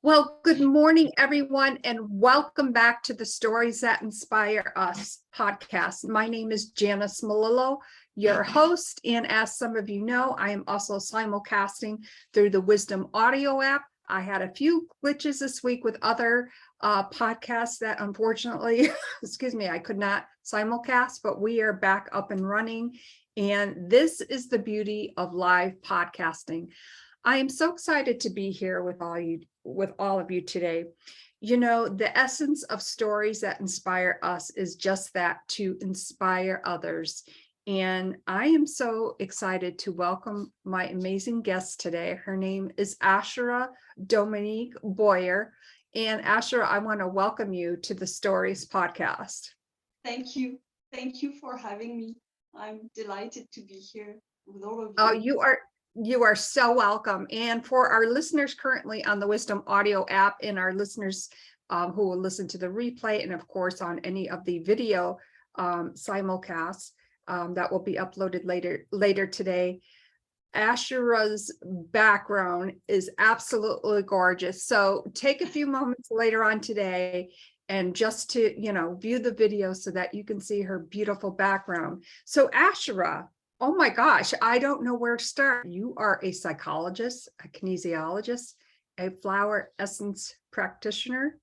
Well, good morning, everyone, and welcome back to the Stories That Inspire Us podcast. My name is Janice Malillo, your host, and as some of you know, I am also simulcasting through the Wisdom audio app. I had a few glitches this week with other podcasts that unfortunately, I could not simulcast, but we are back up and running. And this is the beauty of live podcasting. I am so excited to be here with all of you today. You know, the essence of Stories That Inspire Us is just that, to inspire others. And I am so excited to welcome my amazing guest today. Her name is Asherah Dominique Boyer. And Asherah, I want to welcome you to the Stories podcast. Thank you. Thank you for having me. I'm delighted to be here with all of you. Oh, you are so welcome. And for our listeners currently on the Wisdom audio app and our listeners who will listen to the replay, and of course on any of the video simulcasts that will be uploaded later today, Asherah's background is absolutely gorgeous. So take a few moments later on today and just to, view the video so that you can see her beautiful background. So Asherah, oh my gosh, I don't know where to start. You are a psychologist, a kinesiologist, a flower essence practitioner,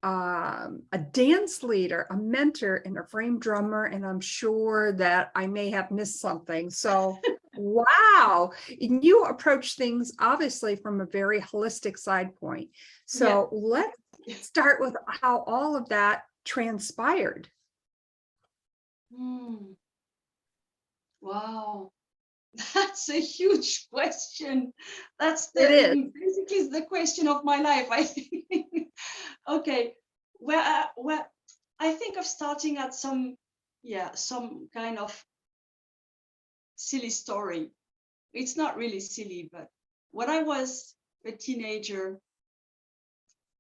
a dance leader, a mentor, and a frame drummer. And I'm sure that I may have missed something. So, wow. And you approach things obviously from a very holistic side point. So let's start with how all of that transpired. Wow, that's a huge question. It is. Basically the question of my life, I think. Okay, well, I think of starting at some kind of silly story. It's not really silly, but when I was a teenager,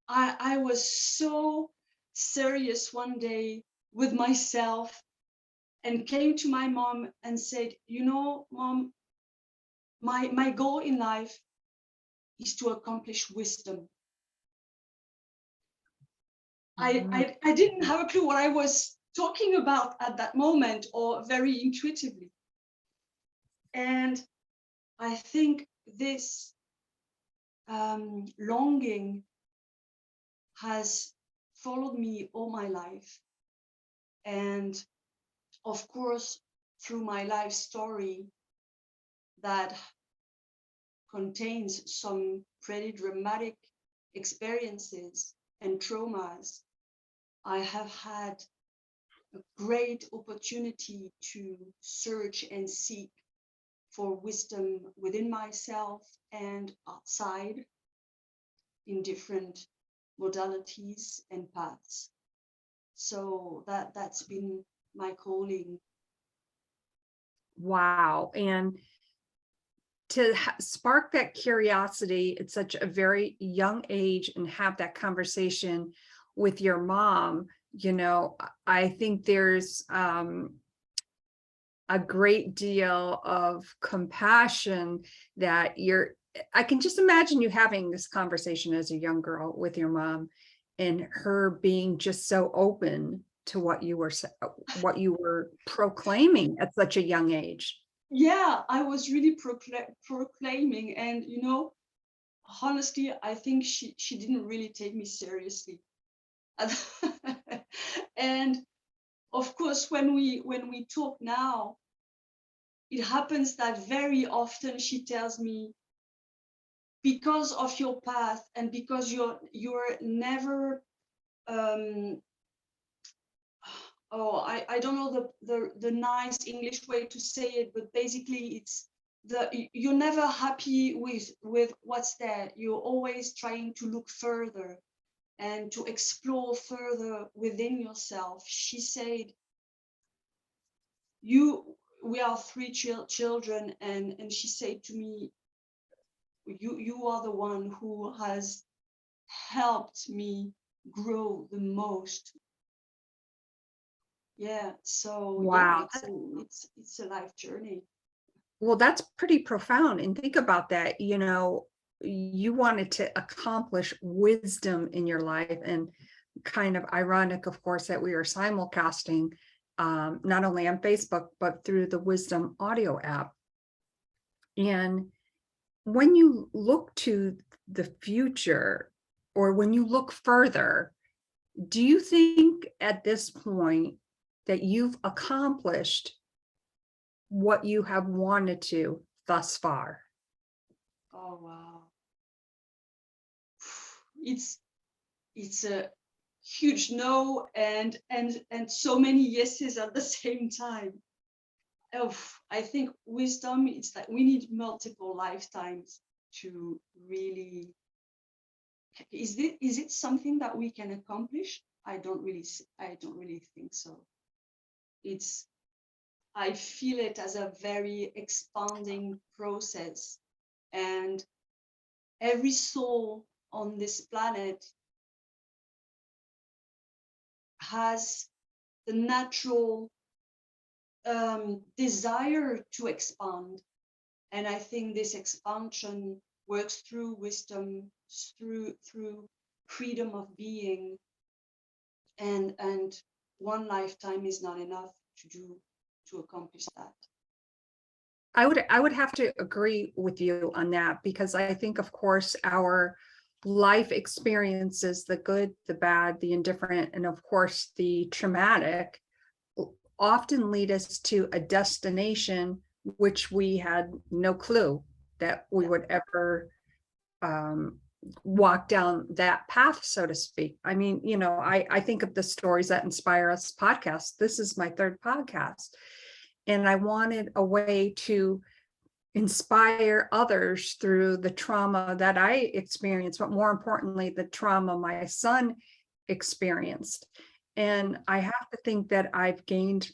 I was so serious one day with myself and came to my mom and said, Mom, my goal in life is to accomplish wisdom. I didn't have a clue what I was talking about at that moment, or very intuitively. And I think this longing has followed me all my life. And of course, through my life story that contains some pretty dramatic experiences and traumas, I have had a great opportunity to search and seek for wisdom within myself and outside in different modalities and paths. So that's been my calling. Wow. And to spark that curiosity at such a very young age and have that conversation with your mom, I think there's a great deal of compassion that I can just imagine you having this conversation as a young girl with your mom and her being just so open to what you were proclaiming at such a young age. Yeah, I was really proclaiming, and honestly, I think she didn't really take me seriously. And of course, when we talk now, it happens that very often she tells me, because of your path and because you're never I don't know the nice English way to say it, but basically it's you're never happy with what's there. You're always trying to look further and to explore further within yourself. She said, we are three children, and she said to me, you are the one who has helped me grow the most. Yeah, so Wow. it's a life journey. Well, that's pretty profound. And think about that, you wanted to accomplish wisdom in your life, and kind of ironic, of course, that we are simulcasting not only on Facebook, but through the Wisdom audio app. And when you look to the future, or when you look further, do you think at this point that you've accomplished what you have wanted to thus far? Oh wow. It's a huge no and so many yeses at the same time. Oh, I think wisdom, it's like we need multiple lifetimes to really. Is it something that we can accomplish? I don't really think so. I feel it as a very expanding process, and every soul on this planet has the natural desire to expand. And I think this expansion works through wisdom, through freedom of being, and one lifetime is not enough to accomplish that. I would have to agree with you on that, because I think, of course, our life experiences, the good, the bad, the indifferent, and of course the traumatic, often lead us to a destination which we had no clue that we would ever walk down that path, so to speak. I mean, you know, I think of the stories that inspire us podcast. This is my third podcast, and I wanted a way to inspire others through the trauma that I experienced, but more importantly, the trauma my son experienced. And I have to think that I've gained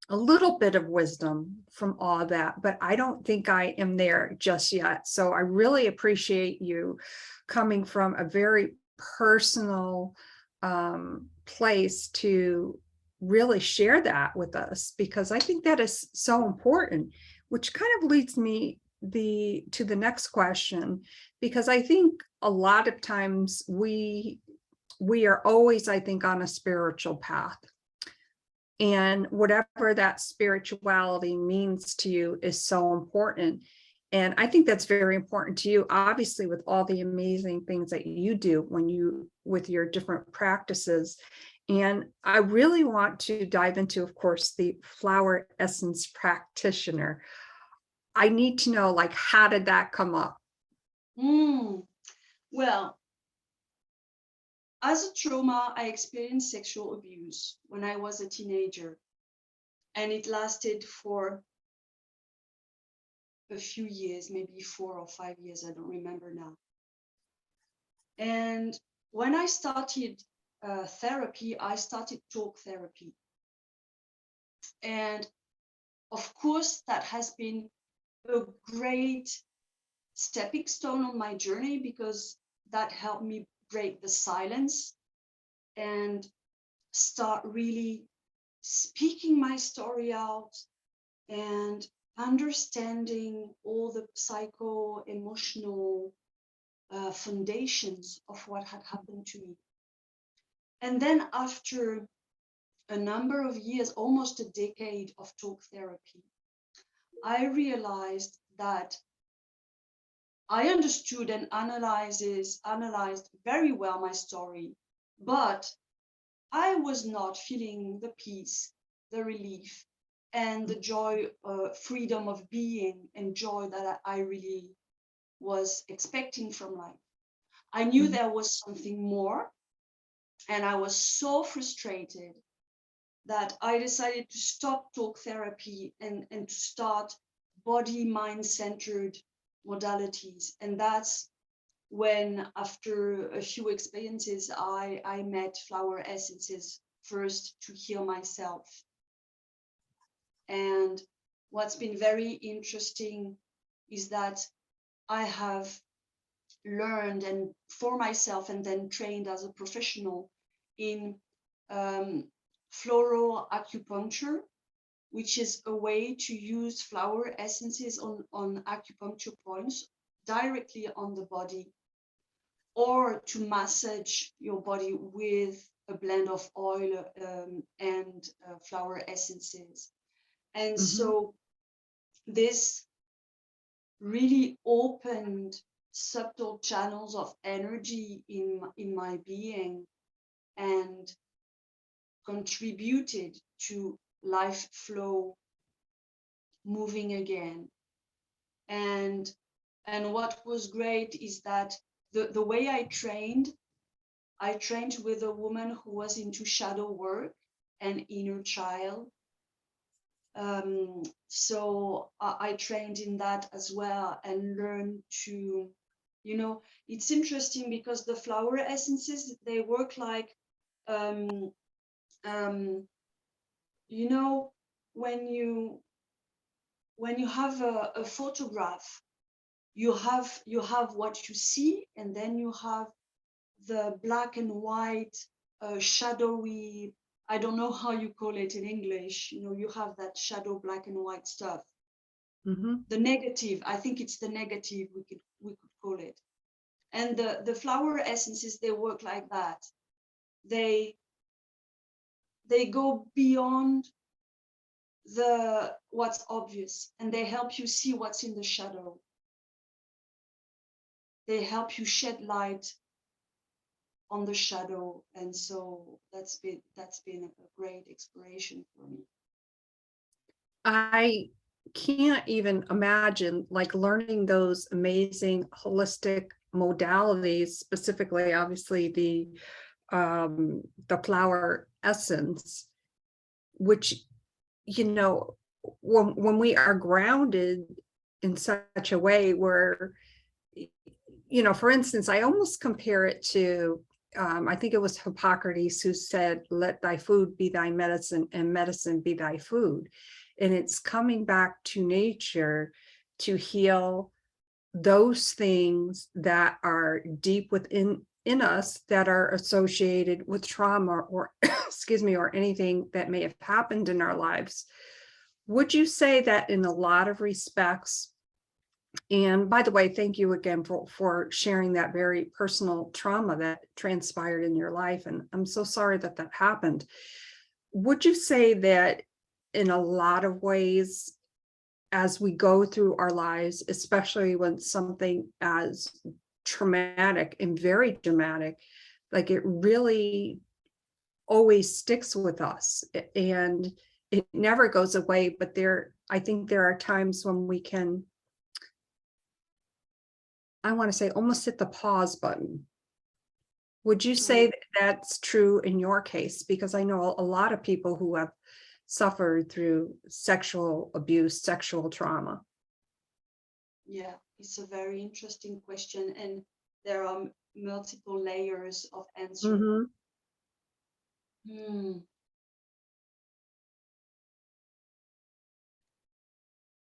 a little bit of wisdom from all that, but I don't think I am there just yet. So I really appreciate you coming from a very personal place to really share that with us, because I think that is so important, which kind of leads me to the next question, because I think a lot of times we are always, I think, on a spiritual path. And whatever that spirituality means to you is so important. And I think that's very important to you, obviously, with all the amazing things that you do with your different practices. And I really want to dive into, of course, the flower essence practitioner. I need to know, like, how did that come up? Well, as a trauma, I experienced sexual abuse when I was a teenager, and it lasted for a few years, maybe 4 or 5 years, I don't remember now. And when I started therapy, I started talk therapy. And of course, that has been a great stepping stone on my journey, because that helped me break the silence and start really speaking my story out and understanding all the psycho-emotional foundations of what had happened to me. And then after a number of years, almost a decade of talk therapy, I realized that I understood and analyzed very well my story, but I was not feeling the peace, the relief, and the joy, freedom of being, and joy that I really was expecting from life. I knew there was something more, and I was so frustrated that I decided to stop talk therapy and to start body, mind centered modalities. And that's when, after a few experiences, I met flower essences first to heal myself. And what's been very interesting is that I have learned and for myself and then trained as a professional in floral acupuncture, which is a way to use flower essences on acupuncture points directly on the body, or to massage your body with a blend of oil and flower essences. And so this really opened subtle channels of energy in my being and contributed to life flow moving again. And what was great is that the way I trained with a woman who was into shadow work and inner child. So I trained in that as well and learned to, it's interesting because the flower essences, they work like, when you have a photograph, you have what you see, and then you have the black and white, shadowy, I don't know how you call it in English, you have that shadow black and white stuff. The negative, I think it's the negative we could call it. And the flower essences, they work like that. They go beyond what's obvious, and they help you see what's in the shadow. They help you shed light on the shadow, and so that's been a great inspiration for me. I can't even imagine like learning those amazing holistic modalities, specifically, obviously the flower essence, which, when we are grounded in such a way where, for instance, I almost compare it to, I think it was Hippocrates who said, let thy food be thy medicine and medicine be thy food. And it's coming back to nature to heal those things that are deep within us that are associated with trauma or excuse me, or anything that may have happened in our lives. Would you say that in a lot of respects, and by the way, thank you again for sharing that very personal trauma that transpired in your life, and I'm so sorry that happened. Would you say that in a lot of ways, as we go through our lives, especially when something as traumatic and very dramatic, like it really always sticks with us and it never goes away, but I think there are times when we can, I want to say, almost hit the pause button. Would you say that that's true in your case? Because I know a lot of people who have suffered through sexual abuse, sexual trauma. Yeah, it's a very interesting question, and there are multiple layers of answer.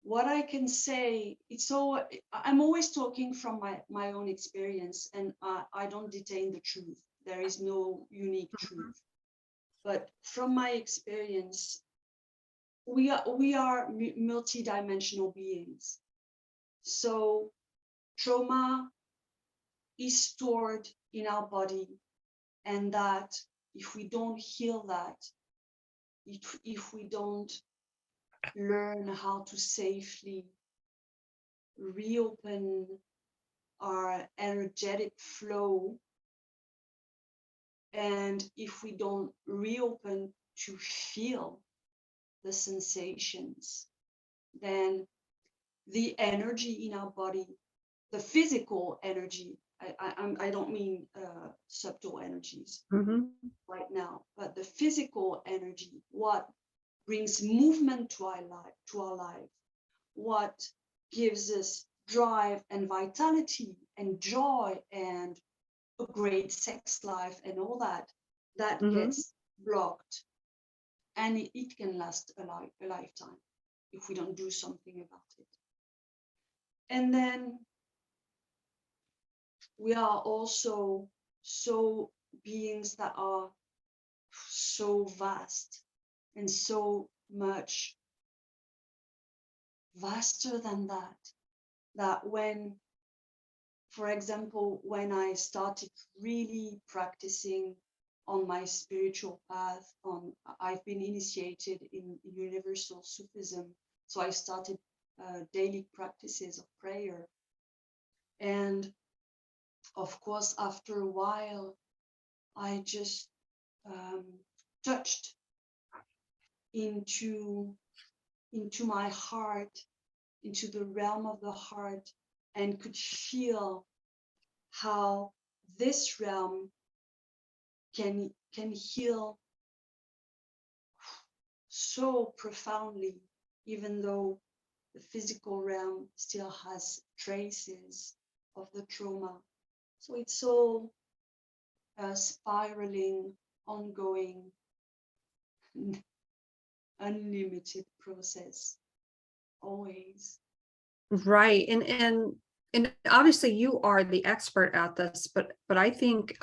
What I can say, I'm always talking from my own experience, and I don't detain the truth. There is no unique truth. But from my experience, we are multidimensional beings. So trauma is stored in our body, and that if we don't heal that, if we don't learn how to safely reopen our energetic flow, and if we don't reopen to feel the sensations, then the energy in our body, the physical energy, I don't mean subtle energies right now, but the physical energy, what brings movement to our life, what gives us drive and vitality and joy and a great sex life and all that gets blocked, and it can last a lifetime if we don't do something about it. And then we are also beings that are so vast and so much vaster than that when for example, when I started really practicing on my spiritual path, I've been initiated in universal sufism, so I started daily practices of prayer. And of course, after a while, I just touched into my heart, into the realm of the heart, and could feel how this realm can heal so profoundly, even though the physical realm still has traces of the trauma. So it's all a spiraling, ongoing, unlimited process, always. Right. And obviously you are the expert at this, but I think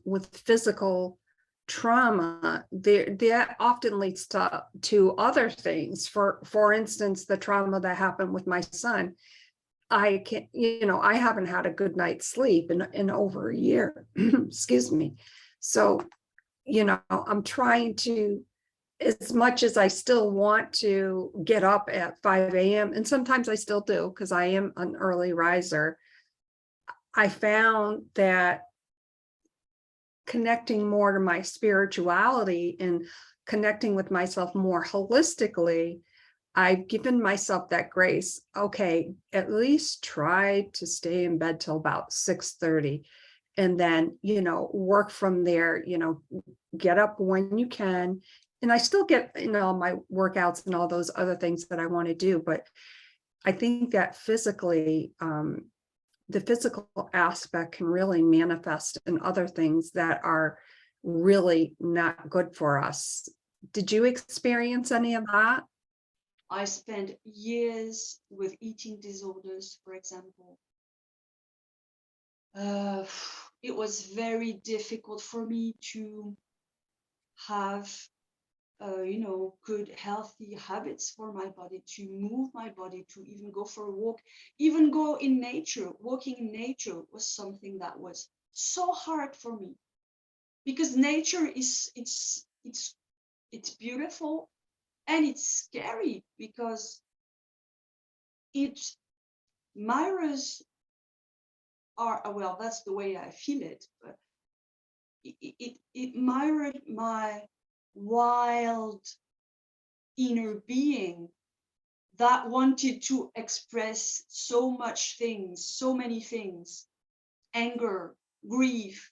with physical trauma, that often leads to other things. For instance, the trauma that happened with my son. I can't, I haven't had a good night's sleep in over a year. Excuse me. So, I'm trying to, as much as I still want to get up at 5 a.m., and sometimes I still do because I am an early riser, I found that connecting more to my spirituality and connecting with myself more holistically, I've given myself that grace. Okay, at least try to stay in bed till about 6:30 and then, work from there, get up when you can. And I still get, my workouts and all those other things that I want to do. But I think that physically, the physical aspect can really manifest in other things that are really not good for us. Did you experience any of that? I spent years with eating disorders, for example. It was very difficult for me to have, good, healthy habits for my body, to move my body, to even go for a walk, even go in nature. Walking in nature was something that was so hard for me, because nature it's beautiful, and it's scary because it mirrors well, that's the way I feel it, but it mirrored my wild inner being that wanted to express so many things: anger, grief,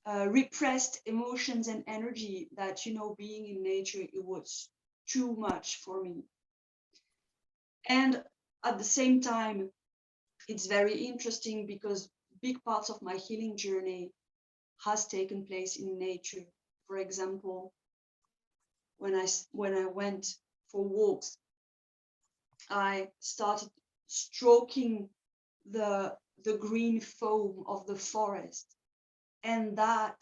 repressed emotions and energy, that, being in nature, it was too much for me. And at the same time, it's very interesting because big parts of my healing journey has taken place in nature. For example, when I went for walks, I started stroking the green foam of the forest, and that,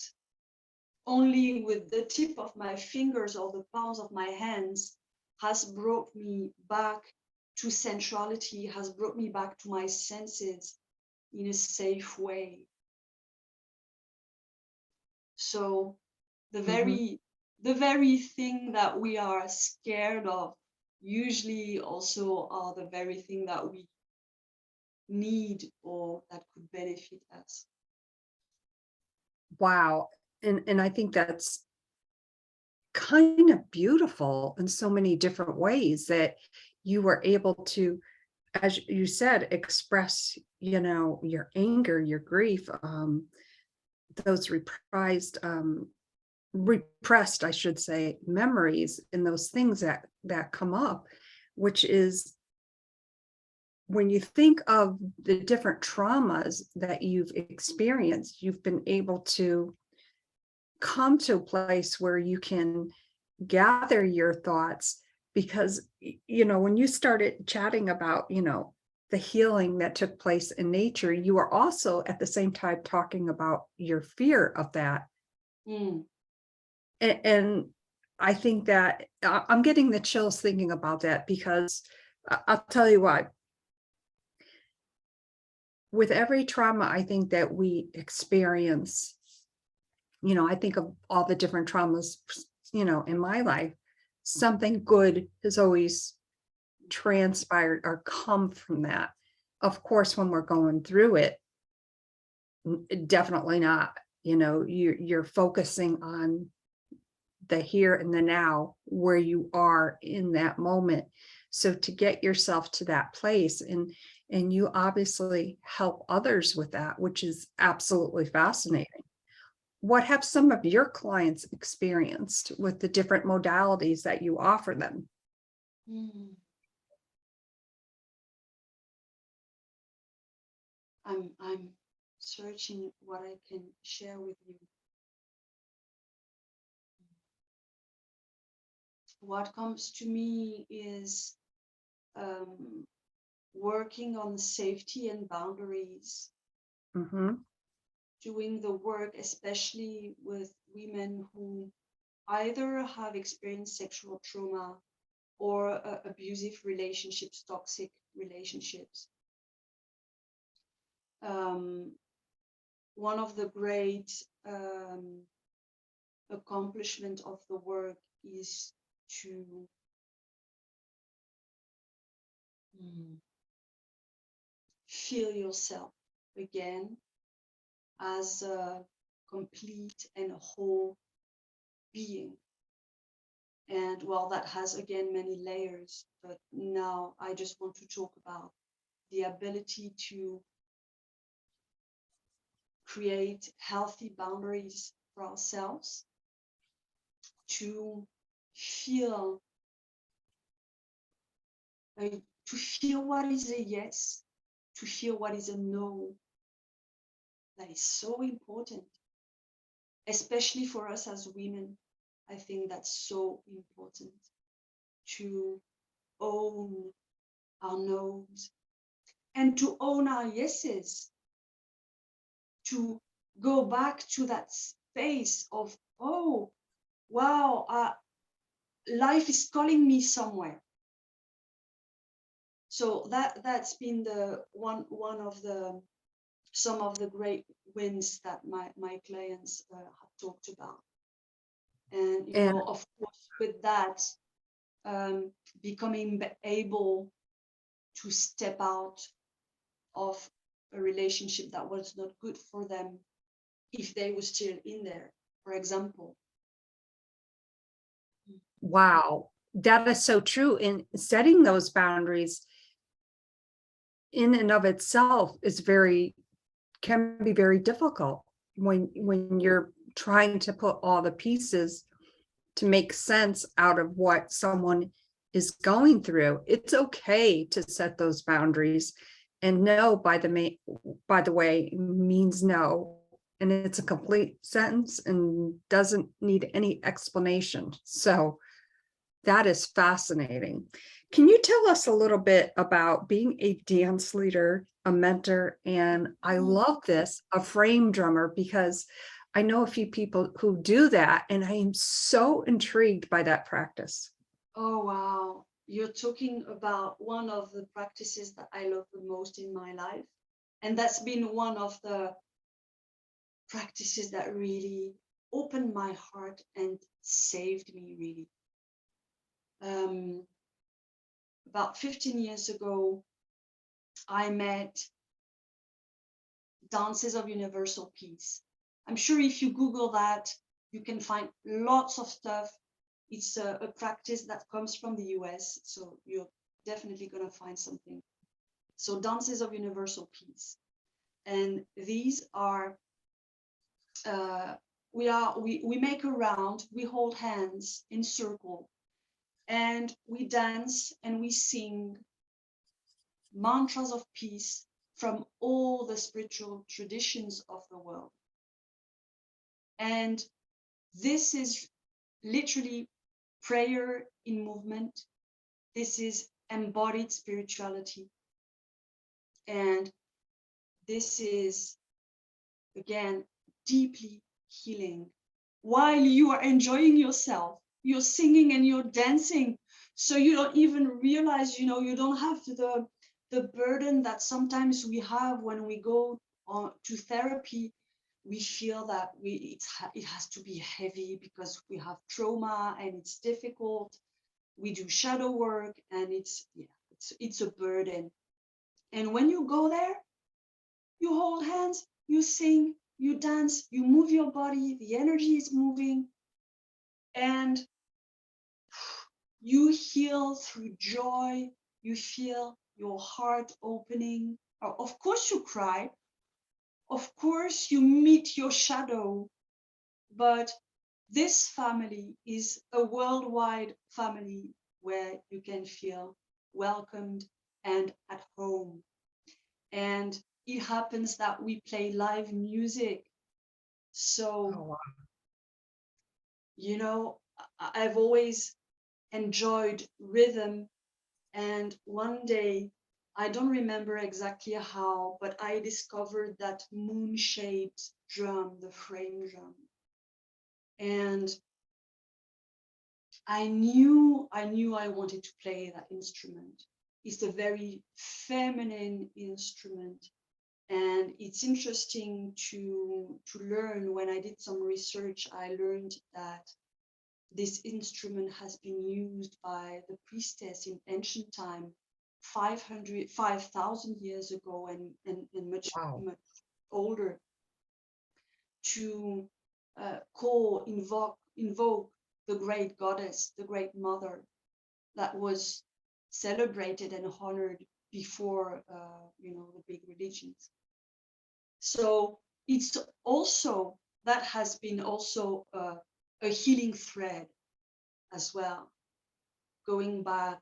only with the tip of my fingers or the palms of my hands, has brought me back to centrality, has brought me back to my senses in a safe way. So the Mhm. very thing that we are scared of usually also are the very thing that we need or that could benefit us. Wow. And I think that's kind of beautiful in so many different ways that you were able to, as you said, express, your anger, your grief, those repressed, I should say, memories and those things that come up, which is when you think of the different traumas that you've experienced, you've been able to come to a place where you can gather your thoughts. Because when you started chatting about the healing that took place in nature, you were also at the same time talking about your fear of that. Mm. And I think that I'm getting the chills thinking about that, because I'll tell you what, with every trauma, I think that we experience, I think of all the different traumas, in my life, something good has always transpired or come from that. Of course, when we're going through it, definitely not, you're focusing on the here and the now, where you are in that moment. So to get yourself to that place, and you obviously help others with that, which is absolutely fascinating. What have some of your clients experienced with the different modalities that you offer them? Mm. I'm searching what I can share with you. What comes to me is working on safety and boundaries, doing the work, especially with women who either have experienced sexual trauma or abusive relationships, toxic relationships. One of the great accomplishment of the work is to feel yourself again as a complete and whole being. And well, that has again many layers, but now I just want to talk about the ability to create healthy boundaries for ourselves, to feel what is a yes, to feel what is a no. That is so important, especially for us as women. I think that's so important to own our no's and to own our yeses, to go back to that space of, oh, wow, life is calling me somewhere. So that's been the one of the some of the great wins that my clients have talked about. And of course, with that, becoming able to step out of a relationship that was not good for them if they were still in there, for example. Wow, that is so true. In setting those boundaries in and of itself can be very difficult when you're trying to put all the pieces to make sense out of what someone is going through. It's okay to set those boundaries, and no, by the way, means no, and it's a complete sentence and doesn't need any explanation. So that is fascinating. Can you tell us a little bit about being a dance leader, a mentor, and I love this, a frame drummer, because I know a few people who do that, and I am so intrigued by that practice. Oh, wow. You're talking about one of the practices that I love the most in my life. And that's been one of the practices that really opened my heart and saved me, really. About 15 years ago, I met Dances of Universal Peace. I'm sure if you Google that, you can find lots of stuff. It's a practice that comes from the US, so you're definitely going to find something. So Dances of Universal Peace. And these are, we make a round, we hold hands in circle, and we dance and we sing mantras of peace from all the spiritual traditions of the world. And this is literally prayer in movement. This is embodied spirituality. And this is, again, deeply healing. While you are enjoying yourself, you're singing and you're dancing. So you don't even realize, you don't have the burden that sometimes we have when we go to therapy. We feel that it has to be heavy because we have trauma and it's difficult. We do shadow work and it's a burden. And when you go there, you hold hands, you sing, you dance, you move your body, the energy is moving, and you heal through joy. You feel your heart opening. Of course you cry. Of course you meet your shadow, but this family is a worldwide family where you can feel welcomed and at home. And it happens that we play live music. So, Oh, wow. you know, I've always enjoyed rhythm. And one day, I don't remember exactly how, but I discovered that moon-shaped drum, the frame drum. And I knew I wanted to play that instrument. It's a very feminine instrument. And it's interesting to learn. When I did some research, I learned that this instrument has been used by the priestess in ancient time, 5,000 years ago, and much Wow. older, to invoke the great goddess, the great mother that was celebrated and honored before the big religions. So it's also, that has been also a healing thread as well, going back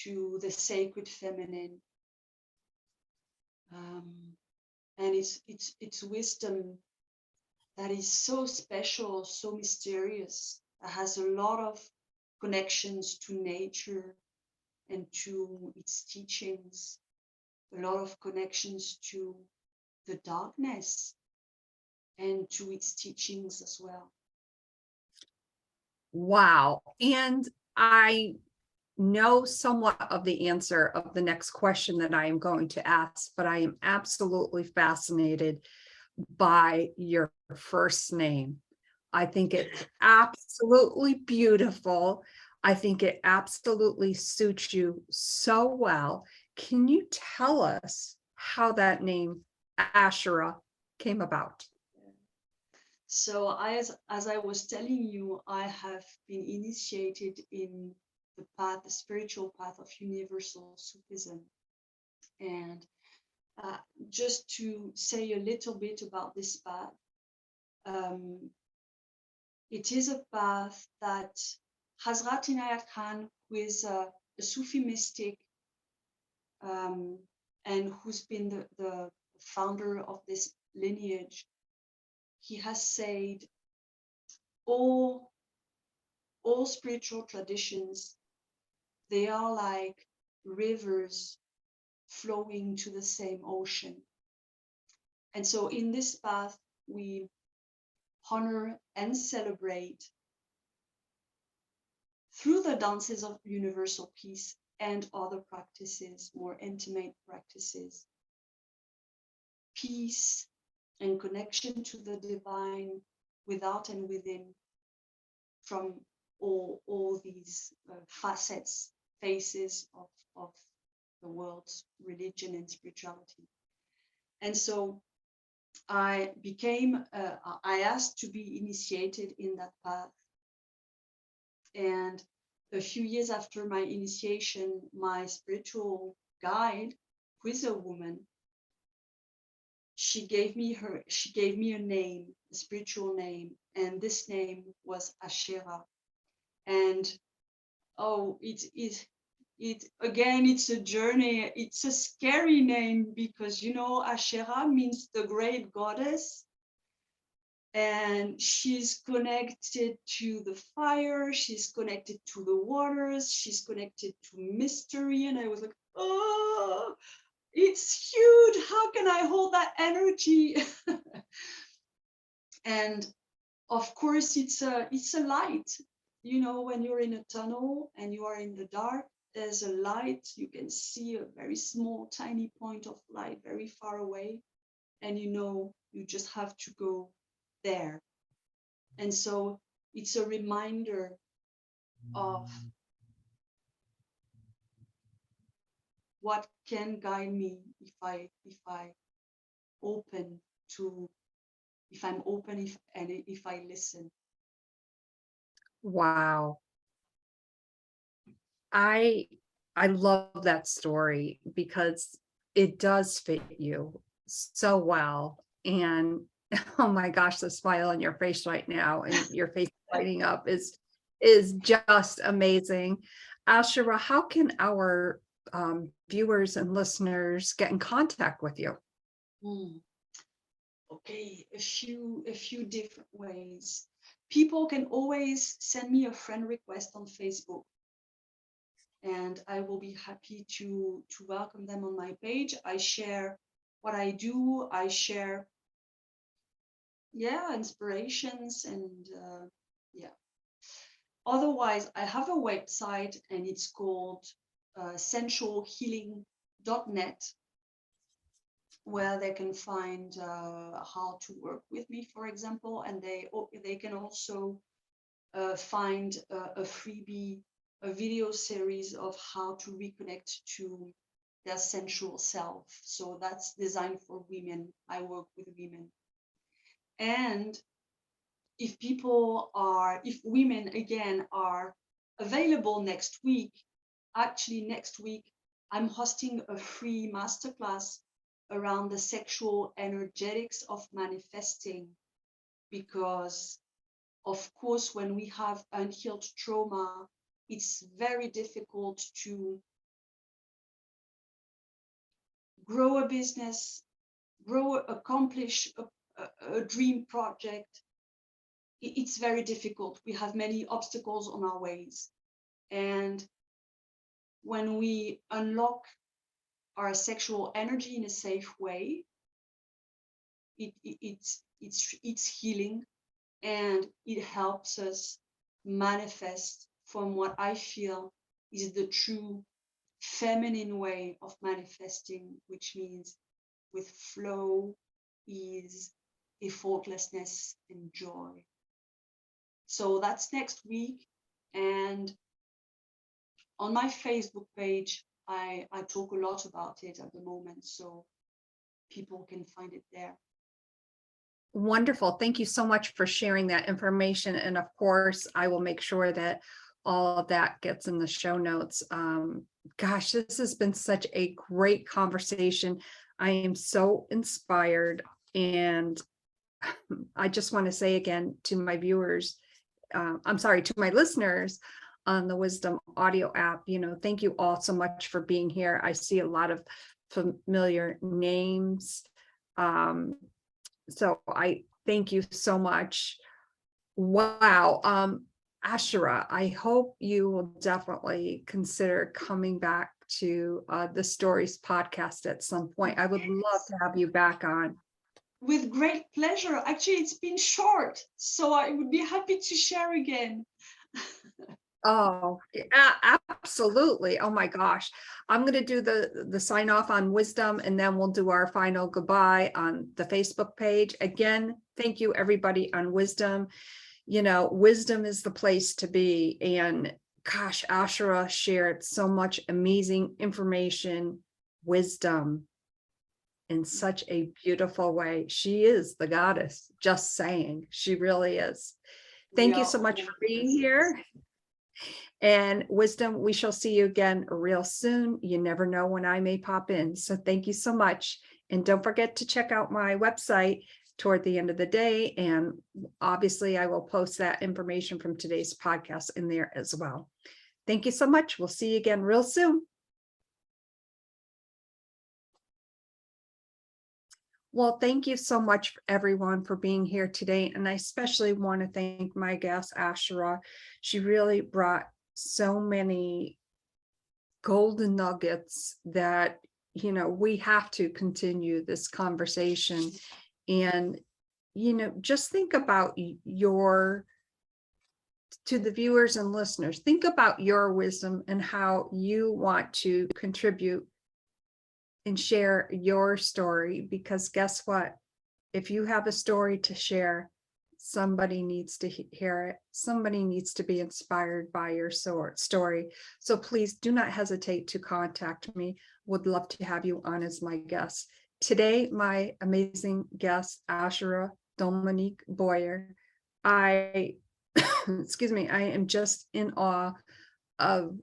to the sacred feminine, and it's wisdom that is so special, so mysterious, that has a lot of connections to nature and to its teachings, a lot of connections to the darkness and to its teachings as well. Wow. And I know somewhat of the answer of the next question that I am going to ask, but I am absolutely fascinated by your first name. I think it's absolutely beautiful. I think it absolutely suits you so well. Can you tell us how that name Asherah came about? So as I was telling you, I have been initiated in the spiritual path of universal Sufism. And just to say a little bit about this path, it is a path that Hazrat Inayat Khan, who is a Sufi mystic, and who's been the founder of this lineage, he has said all spiritual traditions, they are like rivers flowing to the same ocean. And so in this path, we honor and celebrate through the dances of universal peace and other practices, more intimate practices, peace and connection to the divine without and within, from all these faces of the world's religion and spirituality. And so I asked to be initiated in that path. And a few years after my initiation, my spiritual guide, who is a woman, she gave me a name, a spiritual name, and this name was Asherah. And again, it's a journey. It's a scary name because, Asherah means the great goddess. And she's connected to the fire. She's connected to the waters. She's connected to mystery. And I was like, oh, it's huge. How can I hold that energy? And of course, it's a light. When you're in a tunnel and you are in the dark, there's a light, you can see a very small, tiny point of light very far away, and you know you just have to go there. And so it's a reminder of what can guide me if open to if I'm open if I listen. Wow. I I love that story because it does fit you so well. And oh my gosh, the smile on your face right now and your face lighting up is just amazing. Asherah, how can our viewers and listeners get in contact with you? Hmm. Okay, a few different ways. People can always send me a friend request on Facebook, and I will be happy to welcome them on my page. I share what I do. I share, inspirations and yeah. Otherwise, I have a website and it's called sensualhealing.net, where they can find how to work with me, for example, and they can also find a freebie, a video series of how to reconnect to their sensual self. So that's designed for women. I work with women. And if women again are available next week, actually next week, I'm hosting a free masterclass around the sexual energetics of manifesting, because of course, when we have unhealed trauma, it's very difficult to grow a business, accomplish a dream project. It's very difficult. We have many obstacles on our ways. And when we unlock our sexual energy in a safe way, it's healing, and it helps us manifest from what I feel is the true feminine way of manifesting, which means with flow, ease, effortlessness, and joy. So that's next week. And on my Facebook page, I talk a lot about it at the moment, so people can find it there. Wonderful. Thank you so much for sharing that information. And of course, I will make sure that all of that gets in the show notes. Gosh, this has been such a great conversation. I am so inspired. And I just want to say again to my viewers, to my listeners on the Wisdom Audio app, thank you all so much for being here. I see a lot of familiar names. So I thank you so much. Wow. Asherah, I hope you will definitely consider coming back to the Stories podcast at some point. I would love to have you back on. With great pleasure. Actually, it's been short, so I would be happy to share again. Oh, absolutely. Oh my gosh. I'm going to do the sign off on Wisdom, and then we'll do our final goodbye on the Facebook page. Again, thank you everybody on Wisdom. Wisdom is the place to be. And gosh, Asherah shared so much amazing information, wisdom in such a beautiful way. She is the goddess, just saying. She really is. Thank you so much for being here. And Wisdom, we shall see you again real soon. You never know when I may pop in. So thank you so much. And don't forget to check out my website toward the end of the day. And obviously, I will post that information from today's podcast in there as well. Thank you so much. We'll see you again real soon. Well, thank you so much, everyone, for being here today. And I especially want to thank my guest, Asherah. She really brought so many golden nuggets that, we have to continue this conversation. And, just think about your to the viewers and listeners, think about your wisdom and how you want to contribute and share your story, because guess what? If you have a story to share, somebody needs to hear it. Somebody needs to be inspired by your story. So please do not hesitate to contact me. Would love to have you on as my guest. Today, my amazing guest, Asherah Dominique Boyer. Excuse me, I am just in awe of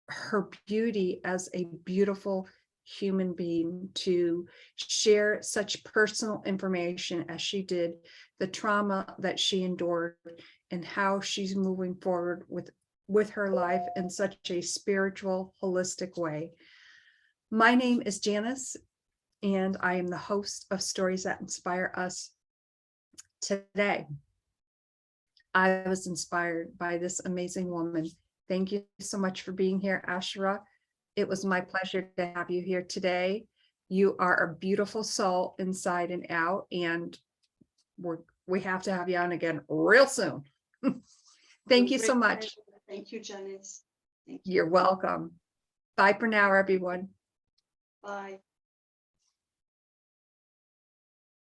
her beauty as a beautiful human being, to share such personal information as she did, the trauma that she endured, and how she's moving forward with her life in such a spiritual, holistic way. My name is Janice, and I am the host of Stories That Inspire Us. Today, I was inspired by this amazing woman. Thank you so much for being here, Asherah. It was my pleasure to have you here today. You are a beautiful soul inside and out, and we have to have you on again real soon. Thank you so much. Thank you, Janice. Thank you. You're welcome. Bye for now, everyone. Bye.